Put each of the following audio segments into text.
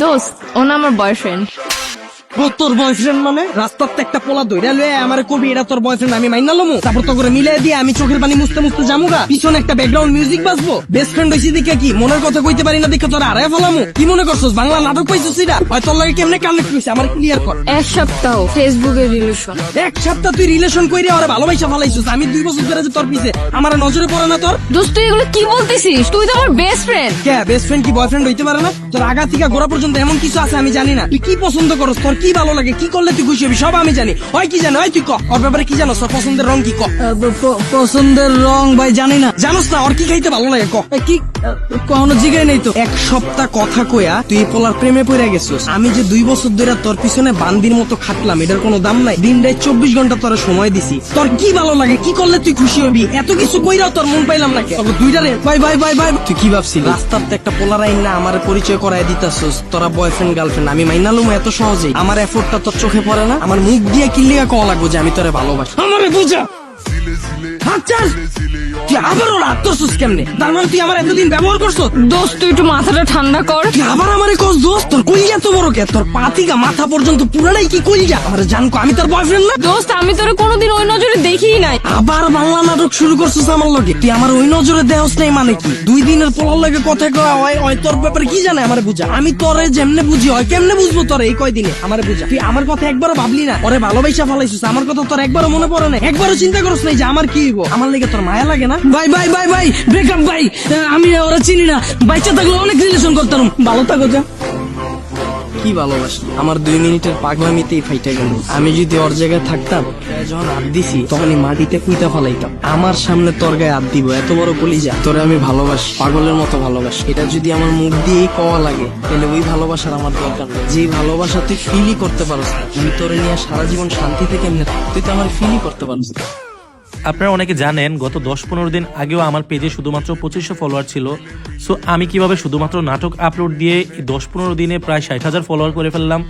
দোস্ত ও না আমার বয়ফ্রেন্ড। তোর বয়ফ্রেন্ড মানে রাস্তাতে একটা পোলা দইরা লয়ে আমার কবি এটা তোর বয়ফ্রেন্ড আমি মাইনা লমু তারপর তো করে মিলাই দিয়ে আমি চোখের পানি মুছতে মুছতে জামুগা পিছনে একটা ব্যাকগ্রাউন্ড মিউজিক বাজবো বেস্ট ফ্রেন্ড হইছি দেখে কি মনের কথা কইতে পারি না দেখে তোর আরে ফলামু কি মনে করছস বাংলা নাটক পাইছস এটা হয় তোর লাগে কেমনে কানেক্ট হইছে আমার ক্লিয়ার কর। এক সপ্তাহ ফেসবুকে রিলেশন। এক সপ্তাহ তুই রিলেশন কইরে আরে ভালোবাসা ফলাইছস আমি 2 বছর ধরে যে তোর পিছে আমার নজরে পড়ে না তোর। দোস্ত তুই এগুলো কি বলতেছিস? তুই তো আমার বেস্ট ফ্রেন্ড। কে বেস্ট ফ্রেন্ড কি বয়ফ্রেন্ড হইতে পারে না? তোর আগা থেকে গোড়া পর্যন্ত এমন কিছু আছে আমি জানি না তুই কি পছন্দ করস তোর কি ভালো লাগে কি করলে তুই খুশি হবি সব আমি জানি হয় কি জানো হয় তুই ক ওর ব্যাপারে কি জানো তোর পছন্দের রং কি ক। পছন্দের রং ভাই জানি না জানোস না ওর কি খাইতে ভালো লাগে ক কি কোনো জিগাই নেই তো। এক সপ্তাহ কথা কইয়া তুই এই পোলার প্রেমে পড়ে গেছিস আমি যে 2 বছর ধরে তোর পিছনে বান্দির মতো খাটলাম এটার কোনো দাম নাই দিন রাত 24 ঘন্টা তোর সময় দিছি তোর কি ভালো লাগে কি করলে তুই খুশি হবি এত কিছু কইরাও তোর মন পাইলাম না তোকে দুইটারে বাই বাই বাই বাই তুই কি ভাবছিস রাস্তাতে একটা পোলার আইন না আমার পরিচয় করায় দিতাছস তোরা বয়ফ্রেন্ড গার্লফ্রেন্ড আমি মাইনালুম এত সহজেই আমার এফোর্টটা তোর চোখে পড়ে না আমার মুখ দিয়ে কিল্লিয়া কওয়া লাগবো যে আমি তোরে ভালোবাসি আমারে বুঝা আচ্ছা তুই আবারও রাগ করছিস কেমনে তার মানে তুই আমার এতদিন ব্যবহার করছো। দোস্ত তুই একটু মাথাটা ঠান্ডা কর। তুই আবার আমারে কস দোস্ত তোর কইয়া তো বড় কে তোর পাতিকা মাথা পর্যন্ত পুরাটাই কি কইয়া আমার জানকো আমি তোর বয়ফ্রেন্ড না। দোস্ত আমি তোরে কোনোদিন ওই নজরে দেখিই নাই। আবার বাংলা নাটক শুরু করছিস আমার লগে তুই আমার ওই নজরে দেহস নাই মানে কি 2 দিনের পোলার লাগে কথা কয় হয় তোর ব্যাপারে কি জানে আমারে বুঝা আমি তোরে যেমনে বুঝি হয় কেমনে বুঝবো তোরে এই কয়দিনে আমারে বুঝা তুই আমার কথা একবারও ভাবলি না ওরে ভালোবাসা ফলাইছিস আমার কথা তোর একবারও মনে পড়ে না একবারও চিন্তা করছ নাই যে আমার কি হইব আমার লেগে তোর মায়া লাগে না। ভাই ভাই ভাই ভাই ব্রেকআপ ভাই আমি ওরা চিনি না বাচ্চা থাকলে অনেক রিলেশন করতাম ভালো থাকো যা। কি ভালোবাসি আমার 2 মিনিটের পাগলামিতেই ফাইটে গেল আমি যদি ওর জায়গায় থাকতাম যখন হাত দিছি তখনই মাটিতে কুইতা ফেলাইতাম আমার সামনে তোর গায়ে হাত দিব এত বড় কলিজা তোরে আমি ভালোবাসি পাগলের মতো ভালোবাসি এটা যদি আমার মুখ দিয়েই কওয়া লাগে তাহলে ওই ভালোবাসার আমার দরকার নেই যে ভালোবাসা তুই ফিলই করতে পারস না আমি তোরে নিয়ে সারা জীবন শান্তিতে কেমনে তুই তো আমার ফিলই করতে পারস না। আপনারা অনেকে জানেন গত 10-15 দিন আগেও আমার পেজে শুধুমাত্র 2500 ফলোয়ার ছিল। সো আমি কিভাবে শুধুমাত্র নাটক আপলোড দিয়ে 10-15 দিনে প্রায় 60,000 ফলোয়ার করে ফেললাম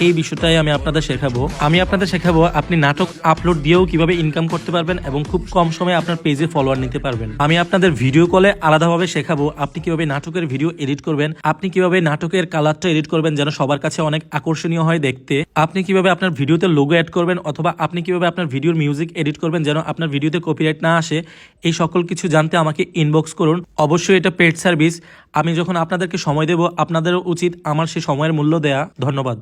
এই বিষয়টাই আমি আপনাদের শেখাবো আপনি নাটক আপলোড দিয়েও কিভাবে ইনকাম করতে পারবেন এবং খুব কম সময়ে আপনার পেজে ফলোয়ার নিতে পারবেন। আমি আপনাদের ভিডিও কলে আলাদাভাবে শেখাবো আপনি কিভাবে নাটকের ভিডিও এডিট করবেন, আপনি কিভাবে নাটকের কালারটা এডিট করবেন যেন সবার কাছে অনেক আকর্ষণীয় হয় দেখতে, আপনি কিভাবে আপনার ভিডিওতে লোগো অ্যাড করবেন অথবা আপনি কিভাবে আপনার ভিডিওর মিউজিক এডিট করবেন যেন আপনার ভিডিওতে কপিরাইট না আসে। এই সকল কিছু জানতে আমাকে ইনবক্স করুন। অবশ্যই এটা পেড সার্ভিস। আমি যখন আপনাদেরকে সময় দেব আপনাদেরও উচিত আমার সেই সময়ের মূল্য দেয়া। ধন্যবাদ।